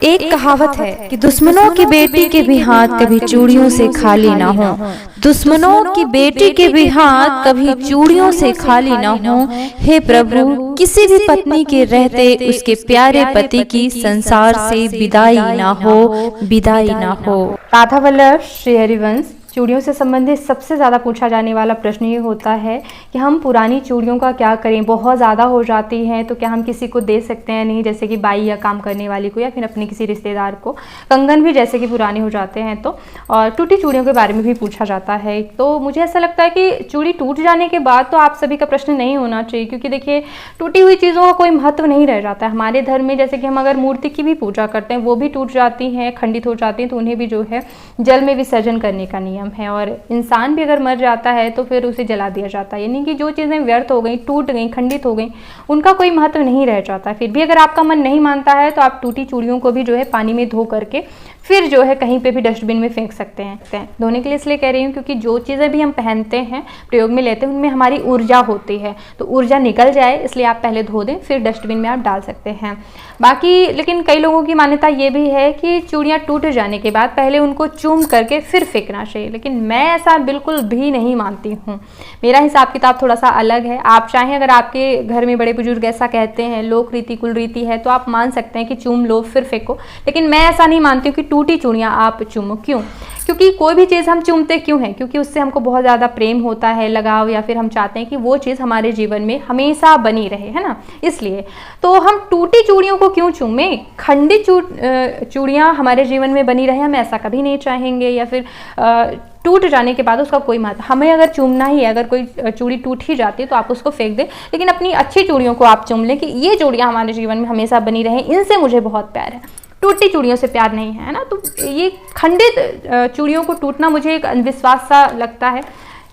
एक कहावत है कि दुश्मनों की बेटी के भी हाथ कभी चूड़ियों से खाली ना हो। दुश्मनों की बेटी के भी हाथ कभी चूड़ियों से खाली ना हो। हे प्रभु, किसी भी पत्नी के रहते उसके प्यारे पति की संसार से विदाई ना हो, विदाई ना हो। राधा वल्लभ श्री हरिवंश। चूड़ियों से संबंधित सबसे ज़्यादा पूछा जाने वाला प्रश्न ये होता है कि हम पुरानी चूड़ियों का क्या करें, बहुत ज़्यादा हो जाती हैं तो क्या हम किसी को दे सकते हैं नहीं, जैसे कि बाई या काम करने वाली को या फिर अपने किसी रिश्तेदार को। कंगन भी जैसे कि पुराने हो जाते हैं तो, और टूटी चूड़ियों के बारे में भी पूछा जाता है। तो मुझे ऐसा लगता है कि चूड़ी टूट जाने के बाद तो आप सभी का प्रश्न नहीं होना चाहिए, क्योंकि देखिए टूटी हुई चीज़ों का कोई महत्व नहीं रह जाता है। हमारे धर्म में जैसे कि हम अगर मूर्ति की भी पूजा करते हैं वो भी टूट जाती हैं, खंडित हो जाती हैं, तो उन्हें भी जो है जल में विसर्जन करने का नियम है। और इंसान भी अगर मर जाता है तो फिर उसे जला दिया जाता है, यानी कि जो चीज़ें व्यर्थ हो गई, टूट गई, खंडित हो गई, उनका कोई महत्व नहीं रह जाता। फिर भी अगर आपका मन नहीं मानता है तो आप टूटी चूड़ियों को भी जो है पानी में धो करके फिर जो है कहीं पे भी डस्टबिन में फेंक सकते हैं। धोने के लिए इसलिए कह रही हूँ क्योंकि जो चीज़ें भी हम पहनते हैं, प्रयोग में लेते हैं, उनमें हमारी ऊर्जा होती है, तो ऊर्जा निकल जाए इसलिए आप पहले धो दें, फिर डस्टबिन में आप डाल सकते हैं। बाकी लेकिन कई लोगों की मान्यता ये भी है कि चूड़ियाँ टूट जाने के बाद पहले उनको चूम करके फिर फेंकना चाहिए, लेकिन मैं ऐसा बिल्कुल भी नहीं मानती हूँ। मेरा हिसाब किताब थोड़ा सा अलग है। आप चाहें, अगर आपके घर में बड़े बुजुर्ग ऐसा कहते हैं, लोक रीति कुल रीति है, तो आप मान सकते हैं कि चूम लो फिर फेंको, लेकिन मैं ऐसा नहीं मानती हूँ कि टूटी चूड़ियाँ आप चूमो। क्यों? क्योंकि कोई भी चीज़ हम चूमते क्यों हैं? क्योंकि उससे हमको बहुत ज़्यादा प्रेम होता है, लगाव, या फिर हम चाहते हैं कि वो चीज़ हमारे जीवन में हमेशा बनी रहे, है ना। इसलिए तो हम टूटी चूड़ियों को क्यों चूमें? खंडित चूड़ियाँ हमारे जीवन में बनी रहे, हम ऐसा कभी नहीं चाहेंगे। या फिर टूट जाने के बाद उसका कोई महत्व, हमें अगर चूमना ही है, अगर कोई चूड़ी टूट ही जाती है तो आप उसको फेंक दें, लेकिन अपनी अच्छी चूड़ियों को आप चूम लें कि ये चूड़ियाँ हमारे जीवन में हमेशा बनी रहें, इनसे मुझे बहुत प्यार है। टूटी चूड़ियों से प्यार नहीं है ना। तो ये खंडित चूड़ियों को टूटना मुझे एक अंधविश्वास सा लगता है,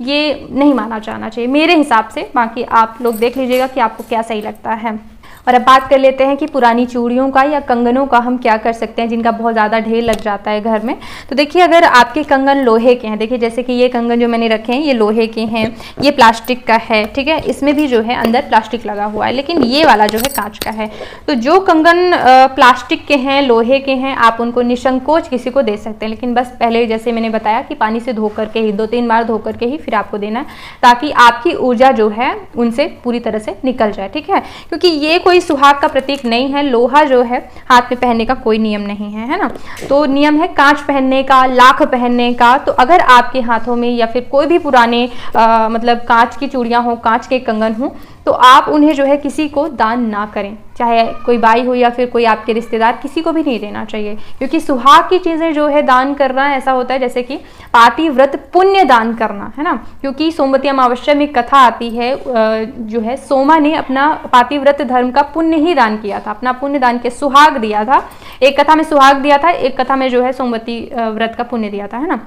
ये नहीं माना जाना चाहिए मेरे हिसाब से। बाकी आप लोग देख लीजिएगा कि आपको क्या सही लगता है। और अब बात कर लेते हैं कि पुरानी चूड़ियों का या कंगनों का हम क्या कर सकते हैं जिनका बहुत ज़्यादा ढेर लग जाता है घर में। तो देखिए, अगर आपके कंगन लोहे के हैं, देखिए जैसे कि ये कंगन जो मैंने रखे हैं ये लोहे के हैं, ये प्लास्टिक का है, ठीक है, इसमें भी जो है अंदर प्लास्टिक लगा हुआ है, लेकिन ये वाला जो है कांच का है। तो जो कंगन प्लास्टिक के हैं, लोहे के हैं, आप उनको निसंकोच किसी को दे सकते हैं, लेकिन बस पहले जैसे मैंने बताया कि पानी से धो करके ही, 2-3 बार धो करके ही फिर आपको देना है, ताकि आपकी ऊर्जा जो है उनसे पूरी तरह से निकल जाए, ठीक है। क्योंकि ये कोई सुहाग का प्रतीक नहीं है। लोहा जो है हाथ में पहनने का कोई नियम नहीं है ना। तो नियम है कांच पहनने का, लाख पहनने का। तो अगर आपके हाथों में या फिर कोई भी पुराने मतलब कांच की चूड़ियां हो, कांच के कंगन हो, तो आप उन्हें जो है किसी को दान ना करें, चाहे कोई बाई हो या फिर कोई आपके रिश्तेदार, किसी को भी नहीं देना चाहिए। क्योंकि सुहाग की चीज़ें जो है दान करना ऐसा होता है जैसे कि पातिव्रत पुण्य दान करना, है ना। क्योंकि सोमवती अमावस्या में कथा आती है, जो है सोमा ने अपना पातिव्रत धर्म का पुण्य ही दान किया था, अपना पुण्य दान के सुहाग दिया था। एक कथा में सुहाग दिया था, एक कथा में जो है सोमवती व्रत का पुण्य दिया था, है ना।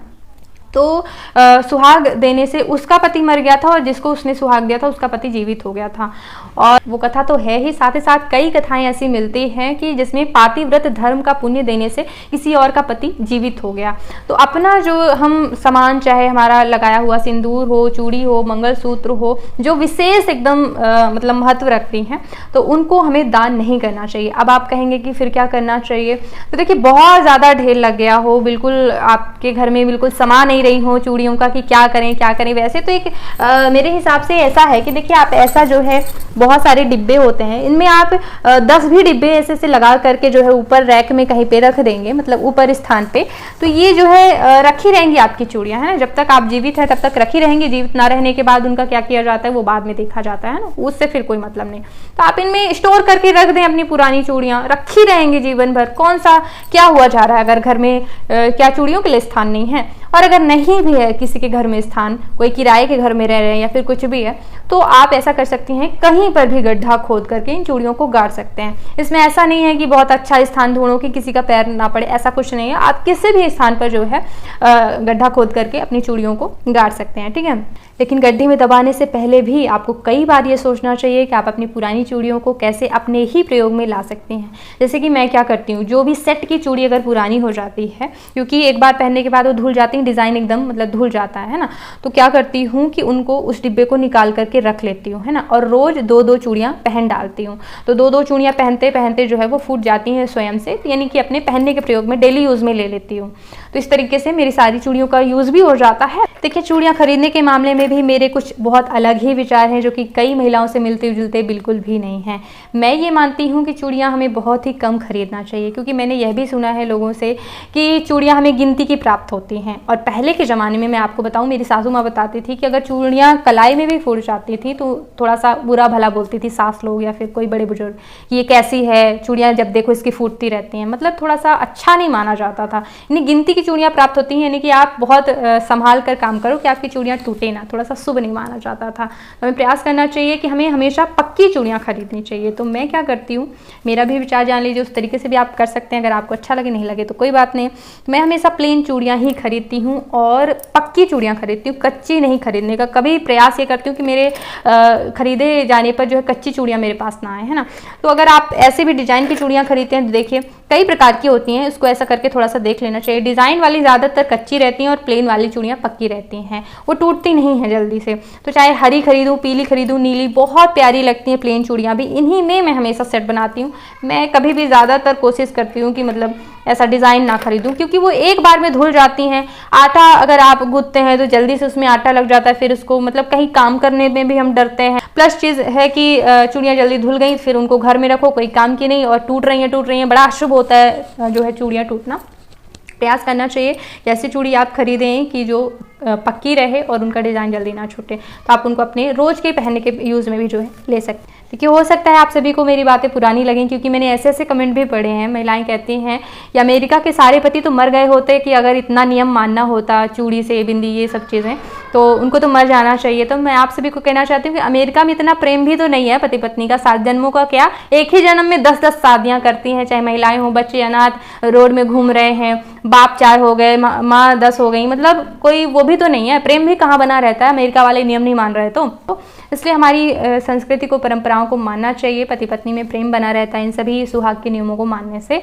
तो सुहाग देने से उसका पति मर गया था और जिसको उसने सुहाग दिया था उसका पति जीवित हो गया था। और वो कथा तो है ही, साथ ही साथ कई कथाएं ऐसी मिलती हैं कि जिसमें पातिव्रत धर्म का पुण्य देने से किसी और का पति जीवित हो गया। तो अपना जो हम सामान, चाहे हमारा लगाया हुआ सिंदूर हो, चूड़ी हो, मंगलसूत्र हो, जो विशेष एकदम मतलब महत्व रखती हैं, तो उनको हमें दान नहीं करना चाहिए। अब आप कहेंगे कि फिर क्या करना चाहिए? तो देखिए, बहुत ज़्यादा ढेर लग गया हो, बिल्कुल आपके घर में बिल्कुल सामान नहीं रही हो चूड़ियों का कि क्या करें क्या करें। वैसे तो एक मेरे हिसाब से ऐसा है कि देखिए, आप ऐसा जो है बहुत सारे डिब्बे होते हैं, इनमें आप 10 भी डिब्बे ऐसे लगा करके जो है ऊपर रैक में कहीं पे रख देंगे, मतलब ऊपर स्थान पे, तो ये जो है रखी रहेंगी आपकी चूड़ियां, है ना। जब तक आप जीवित है तब तक रखी रहेंगी, जीवित ना रहने के बाद उनका क्या किया जाता है वो बाद में देखा जाता है ना, उससे फिर कोई मतलब नहीं। तो आप इनमें स्टोर करके रख दें अपनी पुरानी चूड़ियां, रखी रहेंगी जीवन भर। कौन सा क्या हुआ जा रहा है अगर घर में क्या चूड़ियों के लिए स्थान नहीं है? और अगर नहीं भी है किसी के घर में स्थान, कोई किराए के घर में रह रहे हैं या फिर कुछ भी है, तो आप ऐसा कर सकती हैं, कहीं पर भी गड्ढा खोद करके इन चूड़ियों को गाड़ सकते हैं। इसमें ऐसा नहीं है कि बहुत अच्छा स्थान ढूंढो कि किसी का पैर ना पड़े, ऐसा कुछ नहीं है। आप किसी भी स्थान पर जो है गड्ढा खोद करके अपनी चूड़ियों को गाड़ सकते हैं, ठीक है। लेकिन गड्ढे में दबाने से पहले भी आपको कई बार ये सोचना चाहिए कि आप अपनी पुरानी चूड़ियों को कैसे अपने ही प्रयोग में ला सकते हैं। जैसे कि मैं क्या करती हूँ, जो भी सेट की चूड़ी अगर पुरानी हो जाती है, क्योंकि एक बार पहनने के बाद वो धुल जाती है, डिज़ाइन एकदम मतलब धुल जाता है ना, तो क्या करती हूँ कि उनको उस डिब्बे को निकाल करके रख लेती हूँ, है ना, और रोज़ 2-2 चूड़ियाँ पहन डालती हूँ। तो 2-2 चूड़ियाँ पहनते पहनते जो है वो फूट जाती हैं स्वयं से, यानी कि अपने पहनने के प्रयोग में डेली यूज़ में ले लेती हूँ। तो इस तरीके से मेरी सारी चूड़ियों का यूज़ भी हो जाता है। देखिए, चूड़ियाँ खरीदने के मामले में भी मेरे कुछ बहुत अलग ही विचार हैं, जो कि कई महिलाओं से मिलते जुलते बिल्कुल भी नहीं हैं। मैं ये मानती हूँ कि चूड़ियाँ हमें बहुत ही कम खरीदना चाहिए, क्योंकि मैंने यह भी सुना है लोगों से कि चूड़ियाँ हमें गिनती की प्राप्त होती हैं। और पहले के ज़माने में मैं आपको बताऊँ, मेरी सासू माँ बताती थी कि अगर चूड़ियाँ कलाई में भी फूट जाती थी तो थोड़ा सा बुरा भला बोलती थी सास लोग या फिर कोई बड़े बुजुर्ग कि ये कैसी है, चूड़ियाँ जब देखो इसकी फूटती रहती हैं, मतलब थोड़ा सा अच्छा नहीं माना जाता था। यानी गिनती की चूड़ियाँ प्राप्त होती हैं, यानी कि आप बहुत संभाल कर काम करो कि आपकी चूड़ियाँ टूटे ना, थोड़ा सा शुभ नहीं माना जाता था। तो हमें प्रयास करना चाहिए कि हमें हमेशा पक्की चूड़ियाँ खरीदनी चाहिए। तो मैं क्या करती हूँ, मेरा भी विचार जान लीजिए, उस तरीके से भी आप कर सकते हैं। अगर आपको अच्छा लगे, नहीं लगे तो कोई बात नहीं। मैं हमेशा प्लेन चूड़ियाँ ही खरीदती हूँ और पक्की चूड़ियाँ खरीदती हूँ, कच्ची नहीं खरीदने का। कभी प्रयास ये करती हूँ कि मेरे खरीदे जाने पर जो है कच्ची चूड़ियाँ मेरे पास ना आए, है ना। तो अगर आप ऐसे भी डिजाइन की चूड़ियाँ खरीदते हैं तो देखिए कई प्रकार की होती हैं, उसको ऐसा करके थोड़ा सा देख लेना चाहिए। डिज़ाइन वाली ज़्यादातर कच्ची रहती हैं और प्लेन वाली चूड़ियाँ पक्की रहती हैं, वो टूटती नहीं हैं जल्दी से। तो चाहे हरी खरीदूँ, पीली खरीदूँ, नीली, बहुत प्यारी लगती हैं प्लेन चूड़ियाँ भी। इन्हीं में मैं हमेशा सेट बनाती हूँ। मैं कभी भी ज़्यादातर कोशिश करती हूँ कि मतलब ऐसा डिज़ाइन ना खरीदूँ, क्योंकि वो एक बार में धुल जाती हैं। आटा अगर आप गूंथते हैं तो जल्दी से उसमें आटा लग जाता है, फिर उसको मतलब कहीं काम करने में भी हम डरते हैं। प्लस चीज़ है कि चूड़ियाँ जल्दी धुल गई, फिर उनको घर में रखो, कोई काम की नहीं, और टूट रही हैं, बड़ा अशुभ होता है जो है चूड़ियाँ टूटना। प्रयास करना चाहिए कि ऐसी चूड़ी आप खरीदें कि जो पक्की रहे और उनका डिज़ाइन जल्दी ना छूटे, तो आप उनको अपने रोज़ के पहनने के यूज़ में भी जो है ले सकते हैं। देखिए, हो सकता है आप सभी को मेरी बातें पुरानी लगें, क्योंकि मैंने ऐसे ऐसे कमेंट भी पढ़े हैं। महिलाएं कहती हैं कि अमेरिका के सारे पति तो मर गए होते कि अगर इतना नियम मानना होता, चूड़ी से बिंदी ये सब चीज़ें, तो उनको तो मर जाना चाहिए। तो मैं आप सभी को कहना चाहती हूँ कि अमेरिका में इतना प्रेम भी तो नहीं है पति पत्नी का, 7 जन्मों का क्या, एक ही जन्म में 10-10 शादियाँ करती हैं। चाहे महिलाएं हों, बच्चे अनाथ रोड में घूम रहे हैं, बाप 4 हो गए, माँ 10 हो गई, मतलब कोई वो भी तो नहीं है। प्रेम भी कहाँ बना रहता है, अमेरिका वाले नियम नहीं मान रहे तो इसलिए हमारी संस्कृति को, परंपराओं को मानना चाहिए। पति पत्नी में प्रेम बना रहता है इन सभी सुहाग के नियमों को मानने से।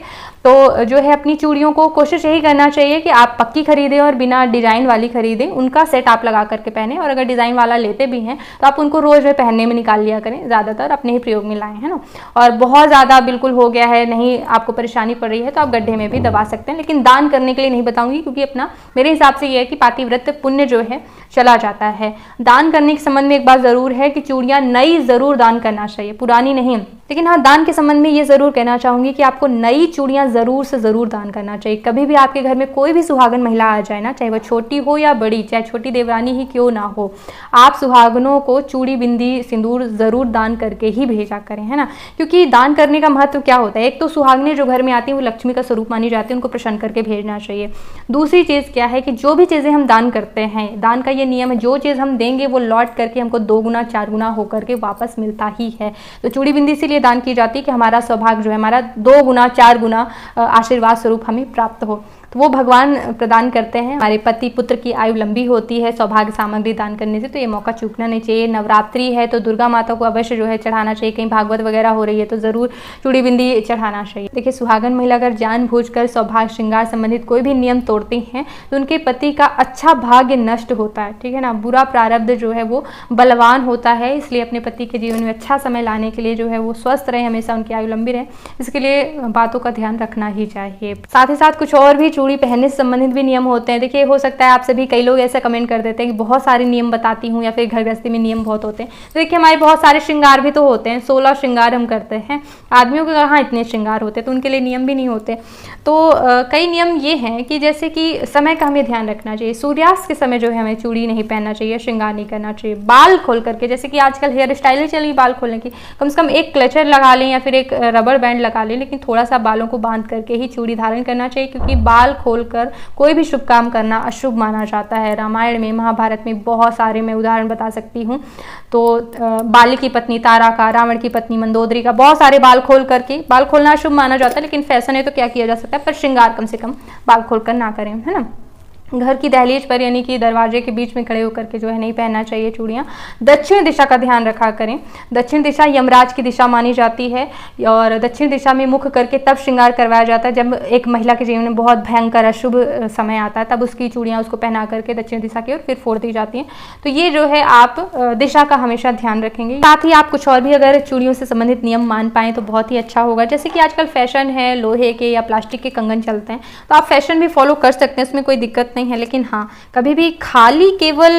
तो जो है अपनी चूड़ियों को कोशिश यही करना चाहिए कि आप पक्की खरीदें और बिना डिज़ाइन वाली खरीदें, उनका सेट आप लगा करके पहने। और अगर डिज़ाइन वाला लेते भी हैं तो आप उनको रोज़ में पहनने में निकाल लिया करें, ज़्यादातर अपने ही प्रयोग में लाएं, है ना। और बहुत ज़्यादा बिल्कुल हो गया है, नहीं आपको परेशानी पड़ रही है, तो आप गड्ढे में भी दबा सकते हैं। लेकिन दान करने के लिए नहीं बताऊंगी, क्योंकि अपना मेरे हिसाब से ये है कि पातिव्रत्य पुण्य जो है चला जाता है। दान करने के संबंध में एक बात ज़रूर है कि चूड़ियाँ नई ज़रूर दान करना चाहिए, पुरानी नहीं। लेकिन हाँ, दान के संबंध में ये ज़रूर कहना चाहूँगी कि आपको नई चूड़ियाँ ज़रूर से ज़रूर दान करना चाहिए। कभी भी आपके घर में कोई भी सुहागन महिला आ जाए ना, चाहे वह छोटी हो या बड़ी, चाहे छोटी देवरानी ही क्यों ना हो, आप सुहागनों को चूड़ी, बिंदी, सिंदूर ज़रूर दान करके ही भेजा करें, है ना। क्योंकि दान करने का महत्व क्या होता है, एक तो सुहागनें जो घर में आती हैं वो लक्ष्मी का स्वरूप मानी जाती है, उनको प्रसन्न करके भेजना चाहिए। दूसरी चीज़ क्या है कि जो भी चीज़ें हम दान करते हैं, दान का ये नियम है, जो चीज़ हम देंगे वो लौट करके हमको 2 गुना 4 गुना होकर के वापस मिलता ही है। तो चूड़ी बिंदी इसीलिए दान की जाती है कि हमारा सौभाग्य जो है, हमारा 2 गुना 4 गुना आशीर्वाद स्वरूप हमें प्राप्त हो। तो वो भगवान प्रदान करते हैं। हमारे पति पुत्र की आयु लंबी होती है सौभाग्य सामग्री दान करने से, तो ये मौका चूकना नहीं चाहिए। नवरात्रि है तो दुर्गा माता को अवश्य जो है चढ़ाना चाहिए, कहीं भागवत वगैरह हो रही है तो ज़रूर चूड़ी बिंदी चढ़ाना चाहिए। देखिए, सुहागन महिला अगर जानबूझकर सौभाग्य श्रृंगार संबंधित कोई भी नियम तोड़ती हैं तो उनके पति का अच्छा भाग्य नष्ट होता है, ठीक है ना। बुरा प्रारब्ध जो है वो बलवान होता है। इसलिए अपने पति के जीवन में अच्छा समय लाने के लिए जो है वो स्वस्थ रहे, हमेशा उनकी आयु लंबी रहे, इसके लिए बातों का ध्यान रखना ही चाहिए। साथ ही साथ कुछ और भी चूड़ी पहनने से संबंधित भी नियम होते हैं। देखिए, हो सकता है आप सभी, कई लोग ऐसा कमेंट कर देते हैं कि बहुत सारे नियम बताती हूँ या फिर घर गृहस्थी में नियम बहुत होते हैं। तो देखिए, हमारे बहुत सारे श्रृंगार भी तो होते हैं, 16 श्रृंगार हम करते हैं। आदमियों के कहाँ इतने श्रृंगार होते हैं, तो उनके लिए नियम भी नहीं होते। तो कई नियम ये हैं कि जैसे कि समय का हमें ध्यान रखना चाहिए। सूर्यास्त के समय जो है हमें चूड़ी नहीं पहनना चाहिए, श्रृंगार नहीं करना चाहिए। बाल खोल करके, जैसे कि आजकल हेयर स्टाइल ही चली बाल खोलने की, कम से कम एक क्लचर लगा लें या फिर एक रबर बैंड लगा लें, लेकिन थोड़ा सा बालों को बांध करके ही चूड़ी धारण करना चाहिए, क्योंकि बाल खोलकर कोई भी शुभ काम करना अशुभ माना जाता है। रामायण में, महाभारत में बहुत सारे मैं उदाहरण बता सकती हूँ। तो बाली की पत्नी तारा का, रावण की पत्नी मंदोदरी का, बहुत सारे बाल खोल करके, बाल खोलना शुभ माना जाता है, लेकिन फैशन है तो क्या किया जा सकता है, पर श्रृंगार कम से कम बाल खोलकर ना करें, है ना। घर की दहलीज पर यानी कि दरवाजे के बीच में खड़े होकर के जो है नहीं पहनना चाहिए चूड़ियाँ। दक्षिण दिशा का ध्यान रखा करें। दक्षिण दिशा यमराज की दिशा मानी जाती है और दक्षिण दिशा में मुख करके तब श्रृंगार करवाया जाता है जब एक महिला के जीवन में बहुत भयंकर अशुभ समय आता है, तब उसकी चूड़ियाँ उसको पहना करके दक्षिण दिशा की ओर फिर फोड़ दी जाती हैं। तो ये जो है आप दिशा का हमेशा ध्यान रखेंगे। साथ ही आप कुछ और भी अगर चूड़ियों से संबंधित नियम मान पाएँ तो बहुत ही अच्छा होगा। जैसे कि आजकल फैशन है, लोहे के या प्लास्टिक के कंगन चलते हैं, तो आप फैशन भी फॉलो कर सकते हैं, उसमें कोई दिक्कत नहीं है। लेकिन हाँ, कभी भी खाली केवल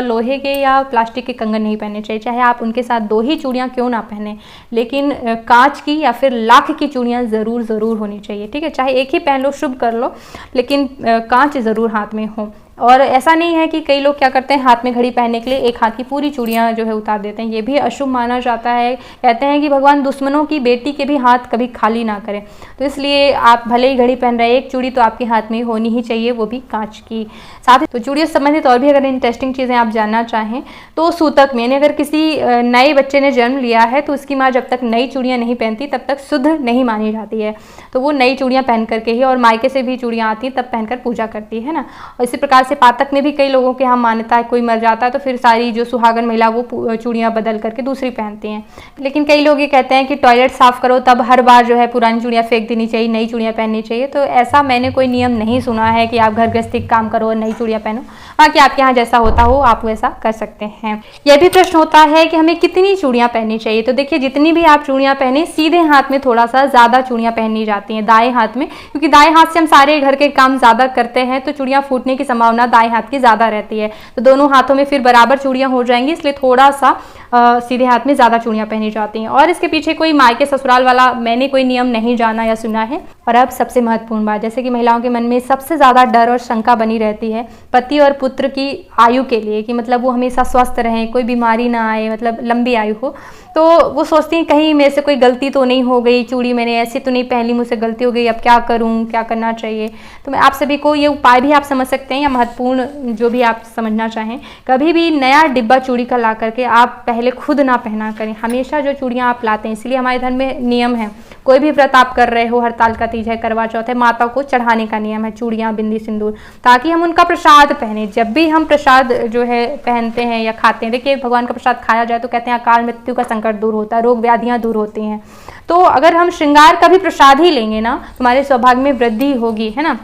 लोहे के या प्लास्टिक के कंगन नहीं पहनने चाहिए, चाहे आप उनके साथ 2 ही चूड़ियाँ क्यों ना पहने, लेकिन कांच की या फिर लाख की चूड़ियाँ ज़रूर होनी चाहिए। ठीक है, चाहे एक ही पहन लो, शुभ कर लो, लेकिन कांच ज़रूर हाथ में हो। और ऐसा नहीं है कि कई लोग क्या करते हैं, हाथ में घड़ी पहनने के लिए एक हाथ की पूरी चूड़ियाँ जो है उतार देते हैं, ये भी अशुभ माना जाता है। कहते हैं कि भगवान दुश्मनों की बेटी के भी हाथ कभी खाली ना करें, तो इसलिए आप भले ही घड़ी पहन रहे हैं, एक चूड़ी तो आपके हाथ में होनी ही चाहिए, वो भी कांच की। साथ ही तो चूड़ियों से संबंधित और भी अगर इंटरेस्टिंग चीज़ें आप जानना चाहें तो सूतक में, यानी अगर किसी नए बच्चे ने जन्म लिया है तो उसकी माँ जब तक नई चूड़ियाँ नहीं पहनती तब तक शुद्ध नहीं मानी जाती है, तो वो नई चूड़ियाँ पहन करके ही, और मायके से भी चूड़ियाँ आती हैं तब पहनकर पूजा करती है ना। और इसी प्रकार से पातक में भी कई लोगों के यहाँ मान्यता है, कोई मर जाता है तो फिर सारी जो सुहागन महिला वो चूड़ियाँ बदल करके दूसरी पहनती हैं। लेकिन कई लोग ये कहते हैं कि टॉयलेट साफ करो तब हर बार जो है पुरानी चूड़ियाँ फेंक देनी चाहिए, नई चूड़ियाँ पहननी चाहिए। तो ऐसा मैंने कोई नियम नहीं सुना है कि आप घर गृहस्थी काम करो और नई चूड़ियाँ पहनो। हाँ, कि आपके यहाँ जैसा होता हो आप वैसा कर सकते हैं। यह भी प्रश्न होता है कि हमें कितनी चूड़ियाँ पहननी चाहिए। तो देखिए, जितनी भी आप चूड़ियाँ पहने, सीधे हाथ में थोड़ा सा ज़्यादा चूड़ियाँ पहनी जाती हैं दाएं हाथ में, क्योंकि दाएं हाथ से हम सारे घर के काम ज़्यादा करते हैं, तो चूड़ियाँ फूटने की संभावना दाएं हाथ की ज़्यादा रहती है। तो दोनों हाथों में फिर बराबर चूड़ियाँ हो जाएंगी, इसलिए थोड़ा सा सीधे हाथ में ज़्यादा चूड़ियाँ पहनी जाती हैं। और इसके पीछे कोई मायके ससुराल वाला मैंने कोई नियम नहीं जाना या सुना है। और अब सबसे महत्वपूर्ण बात, जैसे कि महिलाओं के मन में सबसे ज़्यादा डर और शंका बनी रहती है पति और पुत्र की आयु के लिए, कि मतलब वो हमेशा स्वस्थ रहें, कोई बीमारी ना आए, मतलब लंबी आयु हो। तो वो सोचती हैं कहीं मेरे से कोई गलती तो नहीं हो गई, चूड़ी मैंने ऐसे तो नहीं पहन ली, मुझसे गलती हो गई, अब क्या करूँ, क्या करना चाहिए। तो मैं आप सभी को ये उपाय भी आप समझ सकते हैं, या महत्वपूर्ण जो भी आप समझना चाहें, कभी भी नया डिब्बा चूड़ी का ला करके आप पहले खुद ना पहना करें। हमेशा जो चूड़ियाँ आप लाते हैं, इसलिए हमारे धर्म में नियम है, कोई भी व्रत आप कर रहे हो, हड़ताल का तीज है, करवा चौथ है, माता को चढ़ाने का नियम है चूड़ियाँ, बिंदी, सिंदूर, ताकि हम उनका प्रसाद पहने। जब भी हम प्रसाद जो है पहनते हैं या खाते हैं, देखिए भगवान का प्रसाद खाया जाए तो कहते हैं अकाल मृत्यु का संकट दूर होता है, रोग व्याधियाँ दूर होती हैं। तो अगर हम श्रृंगार का भी प्रसाद ही लेंगे ना, हमारे सौभाग्य में वृद्धि होगी, है ना,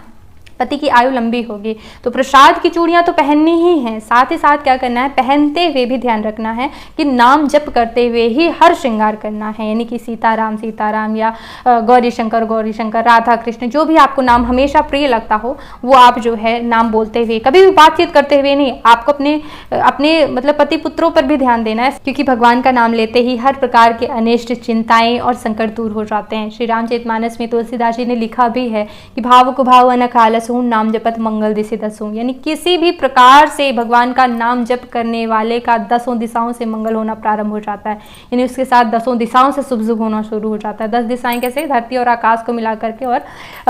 पति की आयु लंबी होगी। तो प्रसाद की चूड़ियाँ तो पहननी ही हैं, साथ ही साथ क्या करना है, पहनते हुए भी ध्यान रखना है कि नाम जप करते हुए ही हर श्रृंगार करना है, यानी कि सीताराम सीताराम या गौरी शंकर गौरी शंकर, राधा कृष्ण, जो भी आपको नाम हमेशा प्रिय लगता हो वो आप जो है नाम बोलते हुए, कभी भी बातचीत करते हुए नहीं। आपको अपने मतलब पति पुत्रों पर भी ध्यान देना है, क्योंकि भगवान का नाम लेते ही हर प्रकार के अनिष्ट, चिंताएं और संकट दूर हो जाते हैं। श्री रामचरितमानस में तुलसीदास जी ने लिखा भी है कि भाव को भाव अनखालस नाम जपत मंगल दिशि दसों, यानी किसी भी प्रकार से भगवान का नाम जप करने वाले का 10 दिशाओं से मंगल होना प्रारंभ हो जाता है, यानी उसके साथ 10 दिशाओं से शुभ शुभ होना शुरू हो जाता है। 10 दिशाएं कैसे, धरती और आकाश को मिला करके और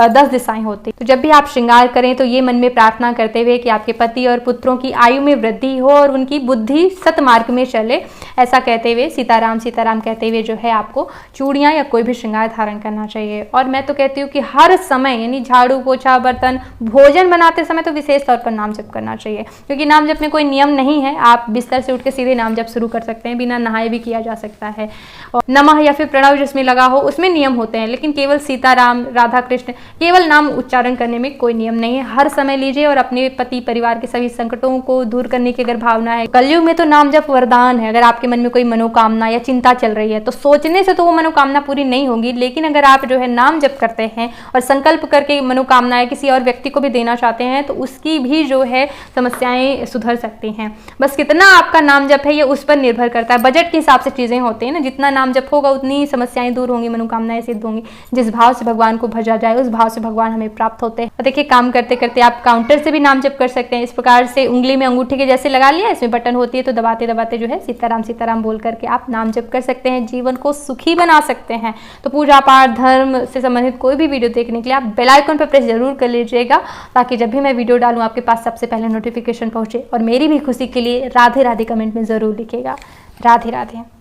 10 दिशाएं होती। तो जब भी आप श्रृंगार करें तो ये मन में प्रार्थना करते हुए कि आपके पति और पुत्रों की आयु में वृद्धि हो और उनकी बुद्धि सतमार्ग में चले, ऐसा कहते हुए सीताराम सीताराम कहते हुए जो है आपको चूड़ियाँ या कोई भी श्रृंगार धारण करना चाहिए। और मैं तो कहती हूँ कि हर समय, यानी झाड़ू पोछा बर्तन भोजन बनाते समय तो विशेष तौर पर नाम जप करना चाहिए, क्योंकि नाम जप में कोई नियम नहीं है, आप बिस्तर से उठ के सीधे नाम जप शुरू कर सकते हैं, बिना नहाए भी किया जा सकता है। और नमः या फिर प्रणव जिसमें लगा हो उसमें नियम होते हैं, लेकिन केवल सीताराम राधा कृष्ण केवल नाम उच्चारण करने में कोई नियम नहीं है। हर समय लीजिए और अपने पति परिवार के सभी संकटों को दूर करने की अगर भावना है, कलयुग में तो नाम जप वरदान है। अगर आपके मन में कोई मनोकामना या चिंता चल रही है तो सोचने से तो वो मनोकामना पूरी नहीं होगी, लेकिन अगर आप जो है नाम जप करते हैं और संकल्प करके मनोकामनाएं किसी और व्यक्ति को भी देना चाहते हैं तो उसकी भी जो है समस्याएं सुधर सकती हैं। बस कितना आपका नाम जप है ये उस पर निर्भर करता है, बजट के हिसाब से चीजें होती हैं ना, जितना नाम जप होगा उतनी समस्याएं दूर होंगी, मनोकामनाएं सिद्ध होंगी। जिस भाव से भगवान को भजा जाए उस भाव से भगवान हमें प्राप्त होते हैं। देखिए काम करते करते आप काउंटर से भी नाम जप कर सकते हैं, इस प्रकार से उंगली में अंगूठी के जैसे लगा लिया, इसमें बटन होती है तो दबाते दबाते जो है सीताराम सीताराम बोल करके आप नाम जप कर सकते हैं, जीवन को सुखी बना सकते हैं। तो पूजा पाठ धर्म से संबंधित कोई भी वीडियो देखने के लिए आप बेल आइकन पर प्रेस जरूर कर लीजिएगा, ताकि जब भी मैं वीडियो डालूं आपके पास सबसे पहले नोटिफिकेशन पहुंचे। और मेरी भी खुशी के लिए राधे राधे कमेंट में जरूर लिखिएगा। राधे राधे।